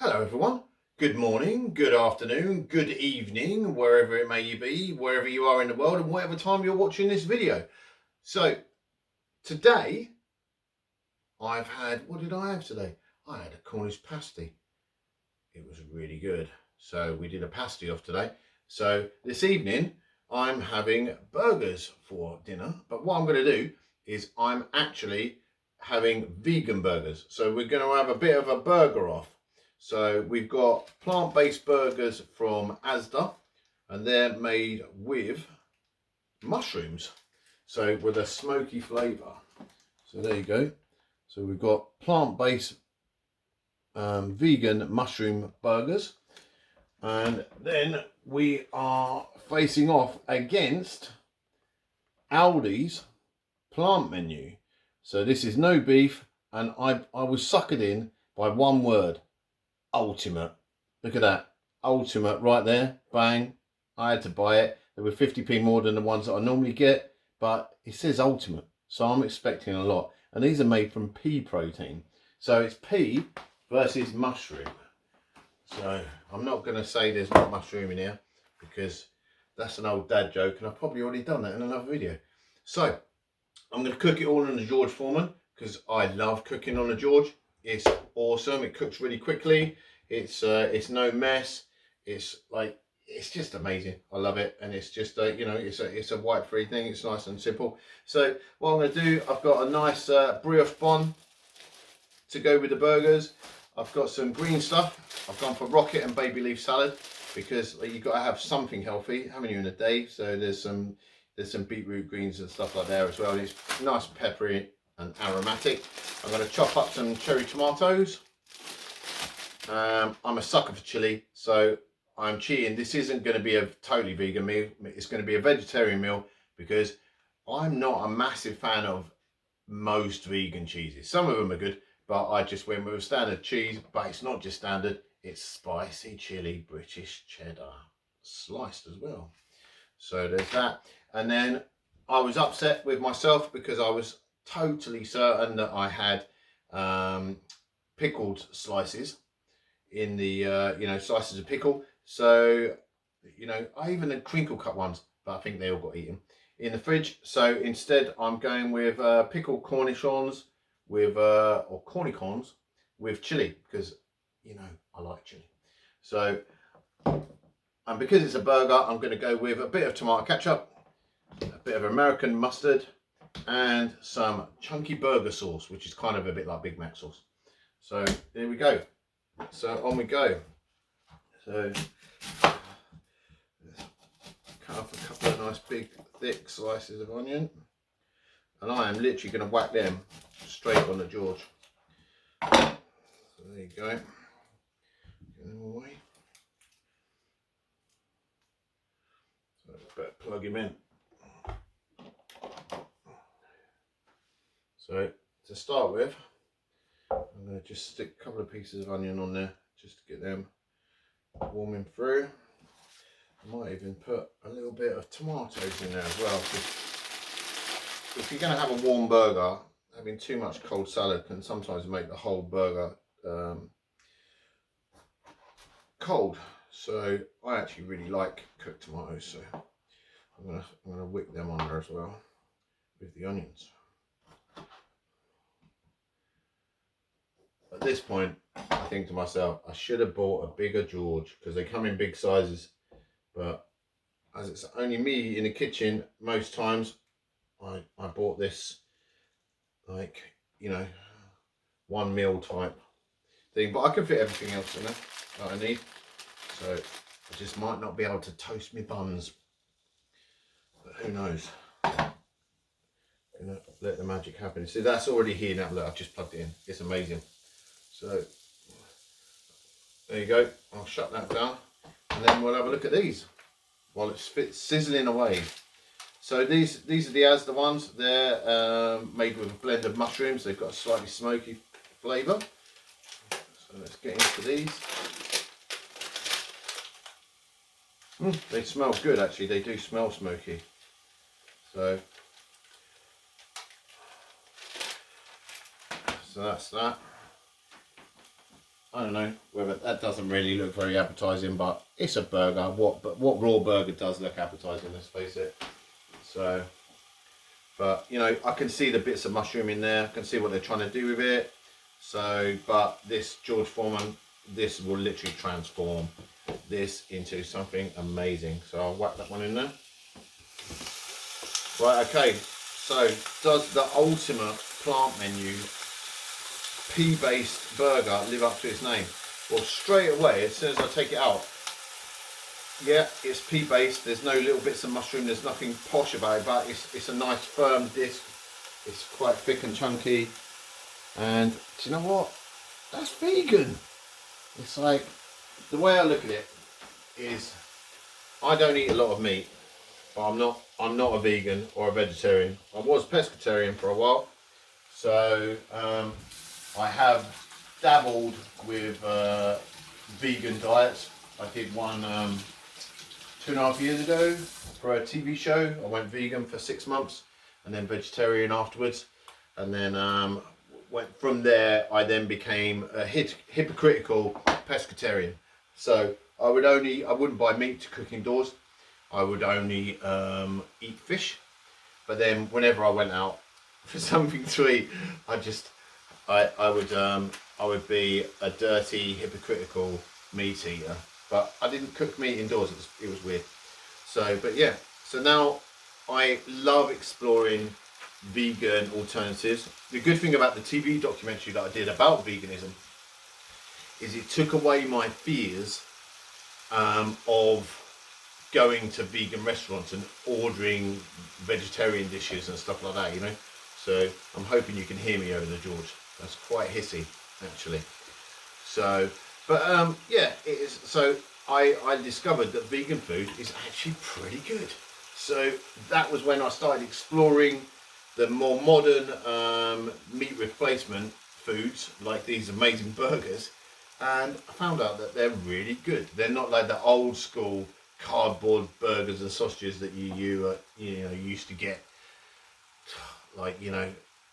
Hello everyone, good morning, good afternoon, good evening, wherever it may be, wherever you are in the world and whatever time you're watching this video. So today what did I have today? I had a Cornish pasty. It was really good. So we did a pasty off today. So this evening I'm having burgers for dinner, but what I'm going to do is I'm actually having vegan burgers. So we're going to have a bit of a burger off. So we've got plant-based burgers from Asda, and they're made with mushrooms, so with a smoky flavour. So there you go. So we've got plant-based vegan mushroom burgers, and then we are facing off against Aldi's plant menu. So this is no beef, and I was suckered in by one word: ultimate. Look at that, ultimate right there, bang. I had to buy it. They were 50p more than the ones that I normally get, but it says ultimate, so I'm expecting a lot. And these are made from pea protein, so it's pea versus mushroom. So I'm not going to say there's not mushroom in here, because that's an old dad joke and I've probably already done that in another video. So I'm going to cook it all on the George Foreman, because I love cooking on the George. It's awesome. It cooks really quickly. It's no mess. It's just amazing. I love it, and it's just it's a white free thing. It's nice and simple. So what I'm going to do, I've got a nice brioche bun to go with the burgers. I've got some green stuff. I've gone for rocket and baby leaf salad, because you've got to have something healthy, haven't you, in a day. So there's some beetroot greens and stuff like there as well, and it's nice peppery and aromatic. I'm going to chop up some cherry tomatoes. I'm a sucker for chili, so I'm cheating. This isn't going to be a totally vegan meal. It's going to be a vegetarian meal, because I'm not a massive fan of most vegan cheeses. Some of them are good, but I just went with a standard cheese. But it's not just standard, it's spicy chili British cheddar, sliced as well. So there's that. And then I was upset with myself, because I was totally certain that I had pickled slices in the slices of pickle. So I even had crinkle cut ones, but I think they all got eaten in the fridge. So instead I'm going with pickled cornichons with or cornichons with chili, because I like chili. So, and because it's a burger, I'm going to go with a bit of tomato ketchup, a bit of American mustard, and some chunky burger sauce, which is kind of a bit like Big Mac sauce. So there we go. So on we go. So cut up a couple of nice big thick slices of onion, and I am literally going to whack them straight on the George. So there you go. Get them away. So better plug him in. So to start with, I'm going to just stick a couple of pieces of onion on there, just to get them warming through. I might even put a little bit of tomatoes in there as well. If you're going to have a warm burger, having too much cold salad can sometimes make the whole burger cold. So I actually really like cooked tomatoes, so I'm gonna whip them on there as well with the onions. At this point, I think to myself, I should have bought a bigger George, because they come in big sizes, but as it's only me in the kitchen most times, I bought this, like, 1 meal type thing, but I can fit everything else in there that I need. So I just might not be able to toast my buns, but who knows. Gonna let the magic happen. See, that's already here now. Look, I've just plugged it in. It's amazing. So there you go. I'll shut that down, and then we'll have a look at these while it's sizzling away. So these are the Asda ones. They're made with a blend of mushrooms. They've got a slightly smoky flavour. So let's get into these. They smell good, actually. They do smell smoky. So that's that. I don't know whether that doesn't really look very appetizing, but it's a burger. What raw burger does look appetizing, let's face it. So, but you know, I can see the bits of mushroom in there. I can see what they're trying to do with it. So, but this George Foreman, this will literally transform this into something amazing. So I'll whack that one in there. Right, okay. So, does the ultimate plant menu pea-based burger live up to its name? Well, straight away, as soon as I take it out, yeah, it's pea-based. There's no little bits of mushroom. There's nothing posh about it, but it's a nice firm disc. It's quite thick and chunky. And do you know what? That's vegan. It's like, the way I look at it is, I don't eat a lot of meat, but I'm not a vegan or a vegetarian. I was pescatarian for a while, so I have dabbled with vegan diets. I did one 2.5 years ago for a TV show. I went vegan for 6 months and then vegetarian afterwards, and then went from there. I then became a hypocritical pescatarian. So I wouldn't buy meat to cook indoors. I would only eat fish. But then whenever I went out for something to eat, I would be a dirty, hypocritical meat eater. But I didn't cook meat indoors. It was weird. So, but yeah. So now I love exploring vegan alternatives. The good thing about the TV documentary that I did about veganism is it took away my fears of going to vegan restaurants and ordering vegetarian dishes and stuff like that, you know. So I'm hoping you can hear me over the George. That's quite hissy, actually. So, but yeah, it is. So I discovered that vegan food is actually pretty good. So that was when I started exploring the more modern meat replacement foods, like these amazing burgers, and I found out that they're really good. They're not like the old school cardboard burgers and sausages that you used to get, like, you know,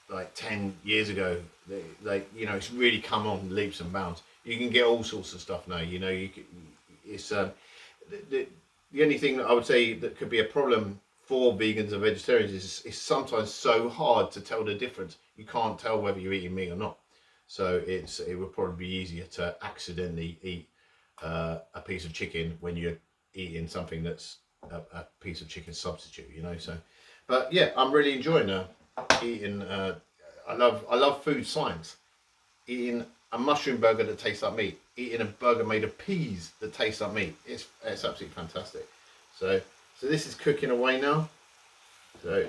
like 10 years ago. It's really come on leaps and bounds. You can get all sorts of stuff now. You know, it's the only thing that I would say that could be a problem for vegans and vegetarians is it's sometimes so hard to tell the difference. You can't tell whether you're eating meat or not. So it would probably be easier to accidentally eat a piece of chicken when you're eating something that's a piece of chicken substitute, you know. So, but yeah, I'm really enjoying eating. I love food science. Eating a mushroom burger that tastes like meat, eating a burger made of peas that tastes like meat. It's absolutely fantastic. So this is cooking away now. So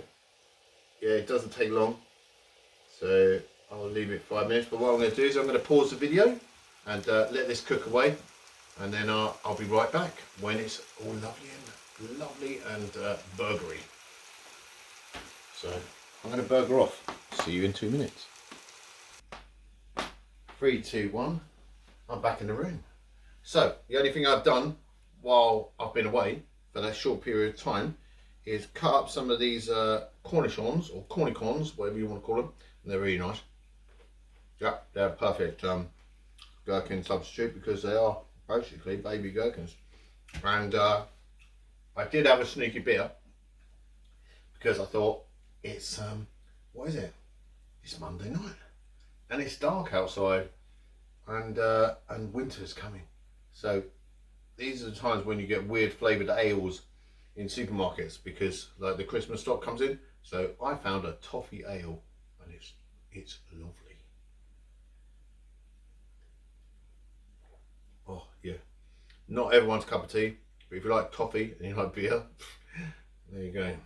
yeah, it doesn't take long. So I'll leave it 5 minutes. But what I'm going to do is I'm going to pause the video and let this cook away, and then I'll be right back when it's all lovely and burgery. So I'm going to burger off. See you in 2 minutes. 3, 2, 1. I'm back in the room. So the only thing I've done while I've been away for that short period of time is cut up some of these cornichons or cornichons, whatever you want to call them, and they're really nice. Yeah, they're perfect gherkin substitute because they are basically baby gherkins. And I did have a sneaky beer because I thought it's what is it? It's Monday night and it's dark outside, and winter's coming. So these are the times when you get weird flavoured ales in supermarkets because like the Christmas stock comes in. So I found a toffee ale and it's lovely. Oh yeah, not everyone's cup of tea, but if you like toffee and you like beer, there you go.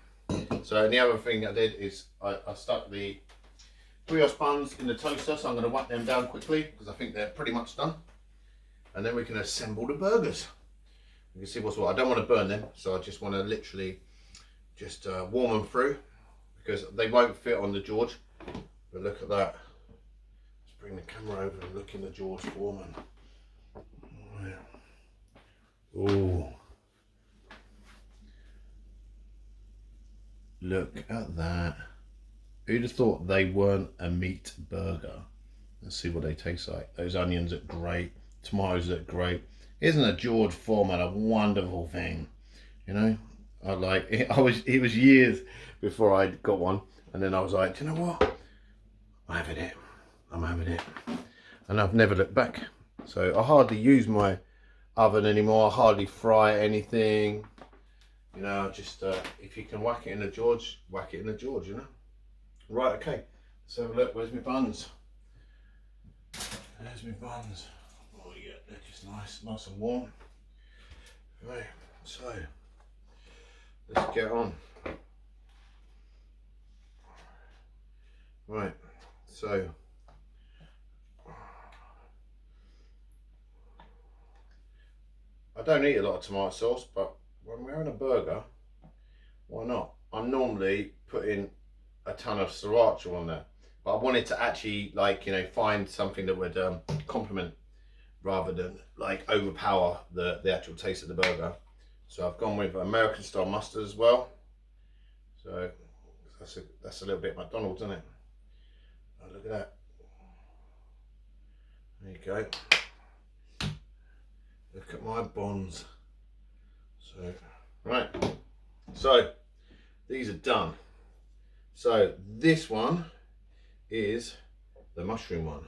So and the other thing I did is I stuck the brioche buns in the toaster, so I'm going to whack them down quickly because I think they're pretty much done, and then we can assemble the burgers. You can see what's what. I don't want to burn them, so I just want to literally just warm them through because they won't fit on the George. But look at that. Let's bring the camera over and look in the George Foreman. Oh, look at that. Who'd have thought they weren't a meat burger? Let's see what they taste like. Those onions are great. tomatoes look great. Isn't a George Foreman a wonderful thing? You know, I like it. It was years before I got one, and then I was like, do you know what? I'm having it. I'm having it, and I've never looked back. So I hardly use my oven anymore. I hardly fry anything. You know, just if you can whack it in a George, whack it in a George. You know. Right. Okay. Let's have a look. Where's my buns? There's my buns. Oh yeah, they're just nice and warm. Right. So let's get on. Right. So. I don't eat a lot of tomato sauce, but when we're having a burger, why not? I'm normally putting a ton of sriracha on there, but I wanted to actually, like, you know, find something that would complement rather than like overpower the actual taste of the burger. So I've gone with American style mustard as well. So that's a little bit McDonald's, isn't it? Oh, look at that. There you go. Look at my buns. So, right. So, these are done. So, this one is the mushroom one.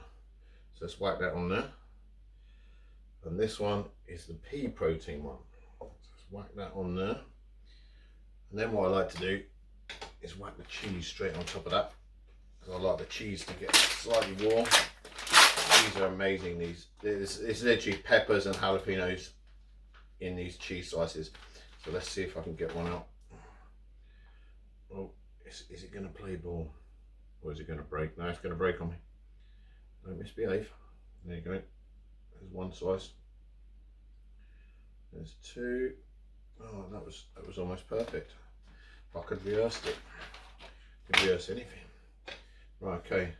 So, let's whack that on there. And this one is the pea protein one. So, let's whack that on there. And then what I like to do is whack the cheese straight on top of that. Because I like the cheese to get slightly warm. These are amazing. It's literally peppers and jalapenos in these cheese slices. So let's see if I can get one out. Oh, is it going to play ball? Or is it going to break? No, it's going to break on me. Don't misbehave. There you go. There's one slice. There's two. Oh, that was almost perfect. If I could rehearse it. Could rehearse anything. Right, okay.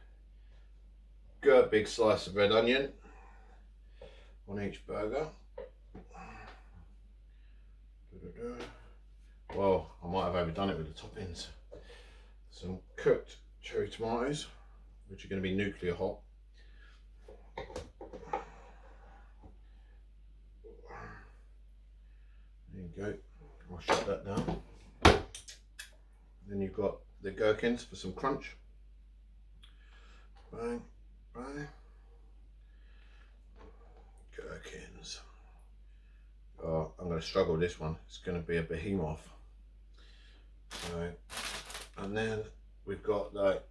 Got a big slice of red onion on each burger. Well, I might have overdone it with the toppings. Some cooked cherry tomatoes, which are going to be nuclear hot. There you go. I'll shut that down. Then you've got the gherkins for some crunch. Bang. Right. Gherkins. Oh, I'm going to struggle with this one. It's going to be a behemoth. So, and then we've got like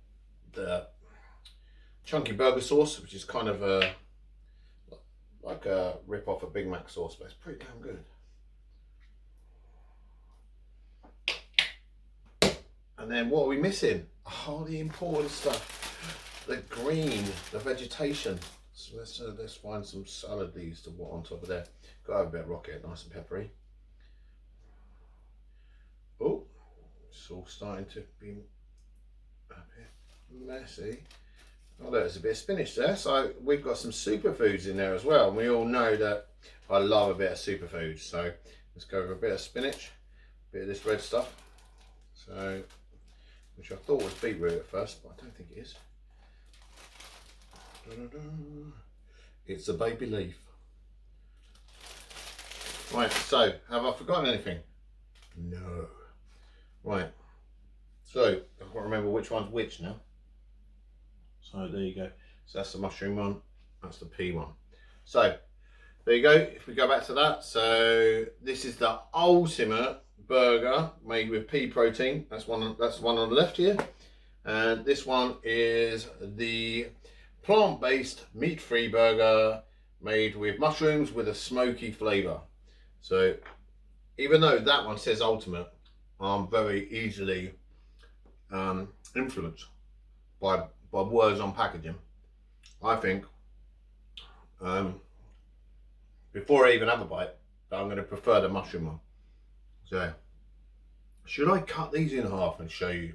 the chunky burger sauce, which is kind of like a rip off a Big Mac sauce, but it's pretty damn good. And then what are we missing? Oh, the important stuff. The green, the vegetation. So let's find some salad leaves to put on top of there. Got to have a bit of rocket, nice and peppery. Oh, it's all starting to be a bit messy. Oh, there's a bit of spinach there. So we've got some superfoods in there as well. And we all know that I love a bit of superfoods. So let's go with a bit of spinach, a bit of this red stuff. So, which I thought was beetroot at first, but I don't think it is. It's a baby leaf. Right, so have I forgotten anything? No. Right, so I can't remember which one's which now. So there you go. So that's the mushroom one, that's the pea one. So there you go. If we go back to that, so this is the ultimate burger made with pea protein. That's one on the left here, and this one is the plant-based meat-free burger made with mushrooms with a smoky flavour. So even though that one says ultimate, I'm very easily influenced by words on packaging. I think before I even have a bite, I'm going to prefer the mushroom one. So should I cut these in half and show you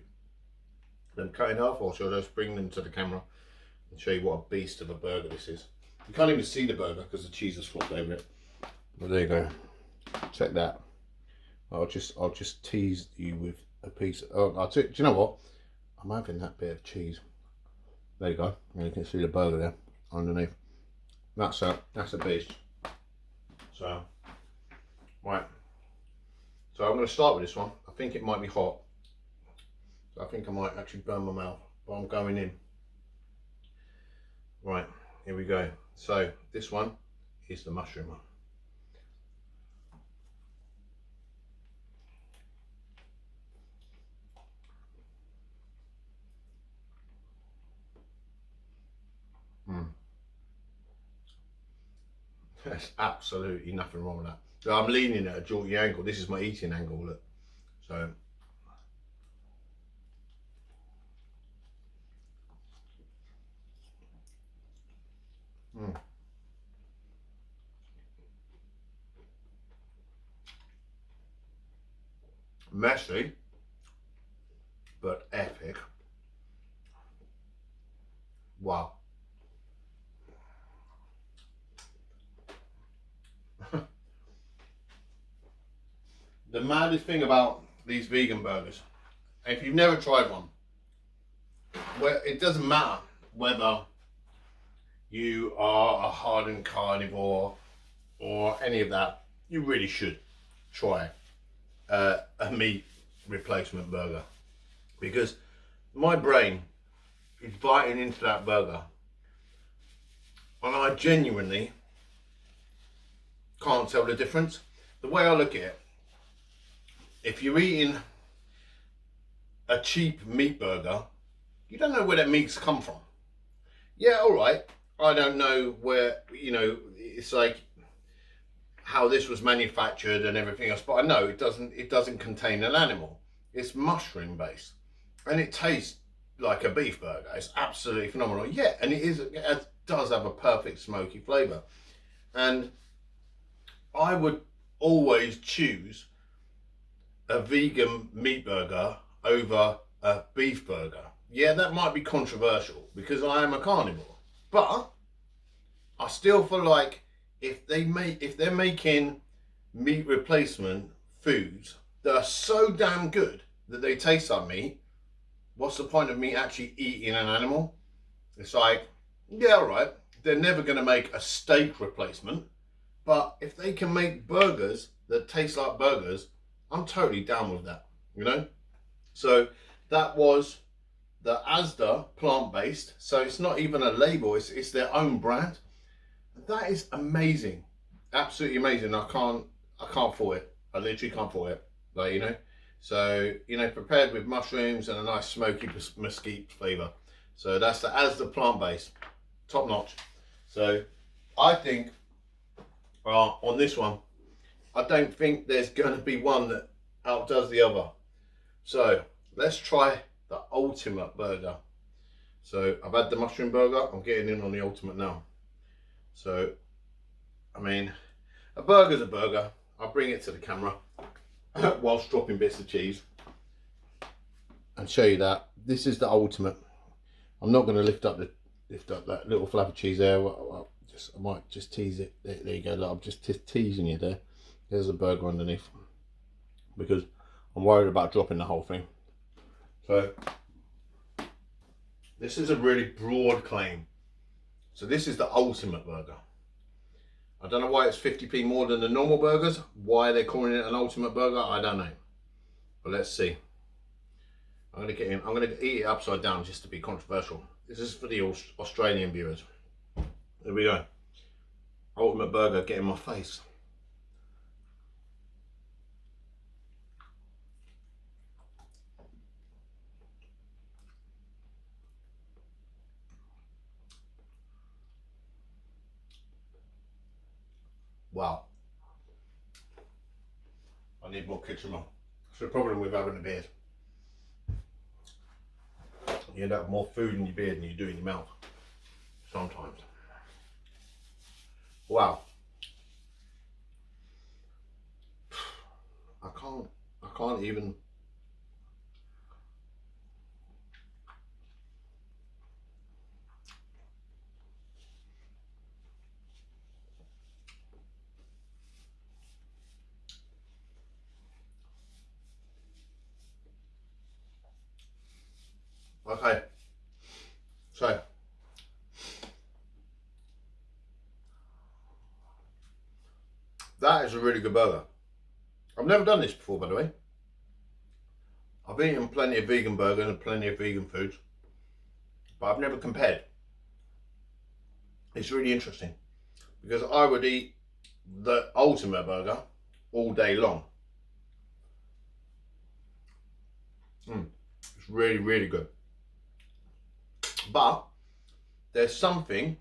them cut in half, or should I just bring them to the camera and show you what a beast of a burger this is? You can't even see the burger because the cheese has flopped over it. But there you go. Check that. I'll just tease you with a piece. Do you know what? I'm having that bit of cheese. There you go. And you can see the burger there underneath. That's a beast. So, right. So I'm going to start with this one. I think it might be hot. So I think I might actually burn my mouth, but I'm going in. Right, here we go. So this one is the mushroom one. There's absolutely nothing wrong with that. So I'm leaning at a jaunty angle. This is my eating angle, look. So messy, but epic. Wow. The maddest thing about these vegan burgers, if you've never tried one, well, it doesn't matter whether you are a hardened carnivore or any of that, you really should try a meat replacement burger, because my brain is biting into that burger and I genuinely can't tell the difference. The way I look at it, if you're eating a cheap meat burger, you don't know where that meat's come from. Yeah, all right, I don't know where, you know, it's like how this was manufactured and everything else, but I know it doesn't contain an animal. It's mushroom based and it tastes like a beef burger. It's absolutely phenomenal. Yeah, and it does have a perfect smoky flavour. And I would always choose a vegan meat burger over a beef burger. Yeah, that might be controversial because I am a carnivore, but I still feel like if they're making meat replacement foods that are so damn good that they taste like meat, what's the point of me actually eating an animal? It's like, yeah, all right, they're never going to make a steak replacement, but if they can make burgers that taste like burgers, I'm totally down with that, you know? So that was the Asda plant-based. So it's not even a label, it's their own brand. That is amazing, absolutely amazing. I can't fault it. I literally can't fault it. Like, you know, so, you know, prepared with mushrooms and a nice smoky mesquite flavour. So that's the Asda plant-based, top notch. So I think on this one, I don't think there's going to be one that outdoes the other. So let's try the ultimate burger. So I've had the mushroom burger, I'm getting in on the ultimate now. So, I mean, a burger's a burger. I'll bring it to the camera whilst dropping bits of cheese and show you that this is the ultimate. I'm not going to lift up that little flap of cheese there. I might just tease it. There you go. Look, I'm just teasing you there. There's a burger underneath because I'm worried about dropping the whole thing. So this is a really broad claim. So this is the ultimate burger. I don't know why it's 50p more than the normal burgers. Why they're calling it an ultimate burger, I don't know. But let's see. I'm going to get in. I'm going to eat it upside down just to be controversial. This is for the Australian viewers. There we go. Ultimate burger, get in my face. Wow. I need more kitchen roll. It's the problem with having a beard. You end up with more food in your beard than you do in your mouth. Sometimes. Wow. I can't even. Okay. So That is a really good burger. I've never done this before, by the way. I've eaten plenty of vegan burgers and plenty of vegan foods, but I've never compared. It's really interesting because I would eat the ultimate burger all day long. It's really, really good. But there's something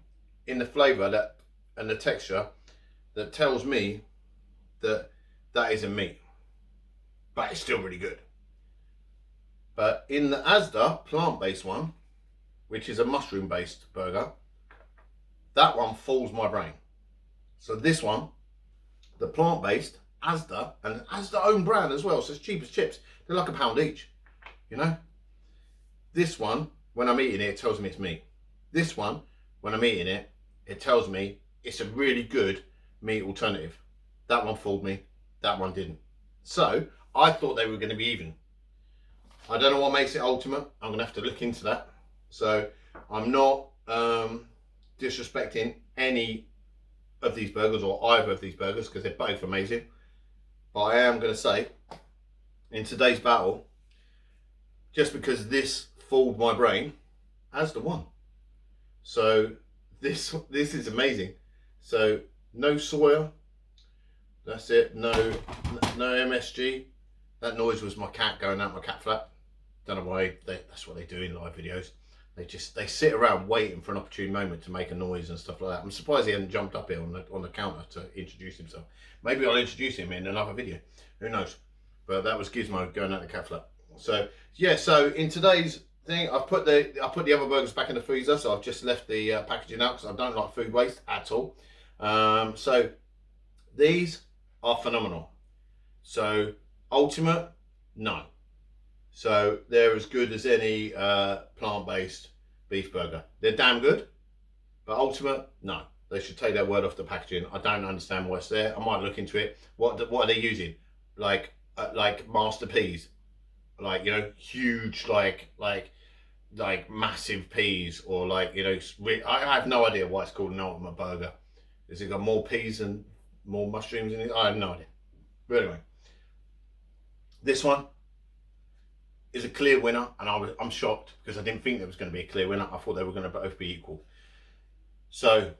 in the flavour that and the texture that tells me that that isn't meat, but it's still really good. But in the Asda plant-based one, which is a mushroom-based burger, that one fools my brain. So this one, the plant-based Asda, and Asda own brand as well, so it's cheap as chips. They're like £1 each, you know. This one, when I'm eating it, it tells me it's meat. This one, when I'm eating it, it tells me it's a really good meat alternative. That one fooled me, that one didn't. So I thought they were going to be even. I don't know what makes it ultimate. I'm going to have to look into that. So I'm not disrespecting any of these burgers or either of these burgers because they're both amazing. But I am going to say, in today's battle, just because this fooled my brain, Asda won. So this is amazing. So no soya. That's it. No MSG. That noise was my cat going out my cat flap. Don't know why. That's what they do in live videos. They sit around waiting for an opportune moment to make a noise and stuff like that. I'm surprised he hadn't jumped up here on the counter to introduce himself. Maybe I'll introduce him in another video. Who knows? But that was Gizmo going out the cat flap. So yeah. So in today's thing, I put the other burgers back in the freezer. So I've just left the packaging out because I don't like food waste at all. So these are phenomenal. So ultimate, no. So they're as good as any plant-based beef burger. They're damn good, but ultimate, no. They should take their word off the packaging. I don't understand what's there. I might look into it. What are they using? Like Master Peas, like, you know, huge like massive peas, or like, you know, I have no idea why it's called an ultimate burger. Has it got more peas and more mushrooms in it? I have no idea. But anyway, this one is a clear winner, and I'm shocked because I didn't think there was going to be a clear winner. I thought they were going to both be equal. So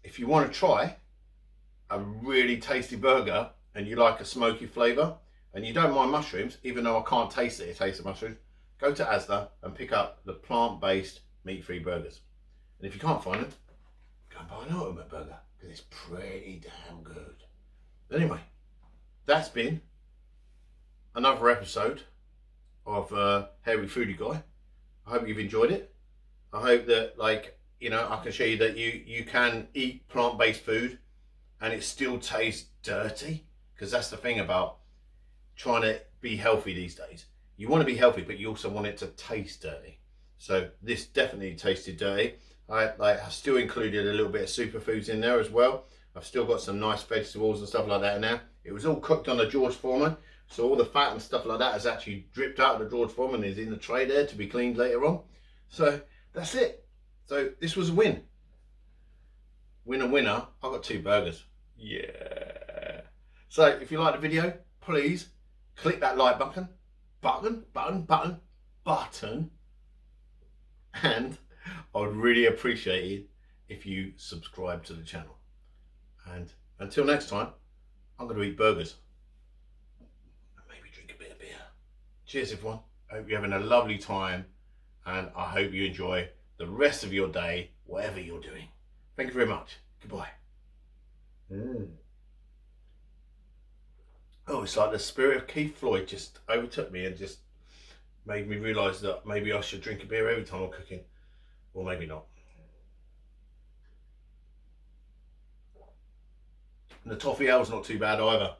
if you want to try a really tasty burger and you like a smoky flavour and you don't mind mushrooms, even though I can't taste it, taste of mushrooms, go to Asda and pick up the plant-based meat-free burgers. And if you can't find them, go and buy an ultimate burger because it's pretty damn good. Anyway, that's been another episode of Hairy Foodie Guy. I hope you've enjoyed it. I hope that, like, you know, I can show you that you can eat plant-based food and it still tastes dirty, because that's the thing about trying to be healthy these days. You want to be healthy, but you also want it to taste dirty. So this definitely tasted dirty. I still included a little bit of superfoods in there as well. I've still got some nice vegetables and stuff like that in there. It was all cooked on the George Foreman, so all the fat and stuff like that has actually dripped out of the George Foreman, is in the tray there to be cleaned later on. So that's it. So this was a win. Winner, winner. I got 2 burgers. Yeah. So if you like the video, please click that like button. And I would really appreciate it if you subscribe to the channel. And until next time, I'm going to eat burgers. And maybe drink a bit of beer. Cheers, everyone. I hope you're having a lovely time. And I hope you enjoy the rest of your day, whatever you're doing. Thank you very much. Goodbye. Oh, it's like the spirit of Keith Floyd just overtook me and just made me realise that maybe I should drink a beer every time I'm cooking. Or maybe not. And the toffee ale's not too bad either.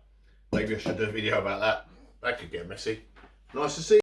Maybe I should do a video about that. That could get messy. Nice to see you.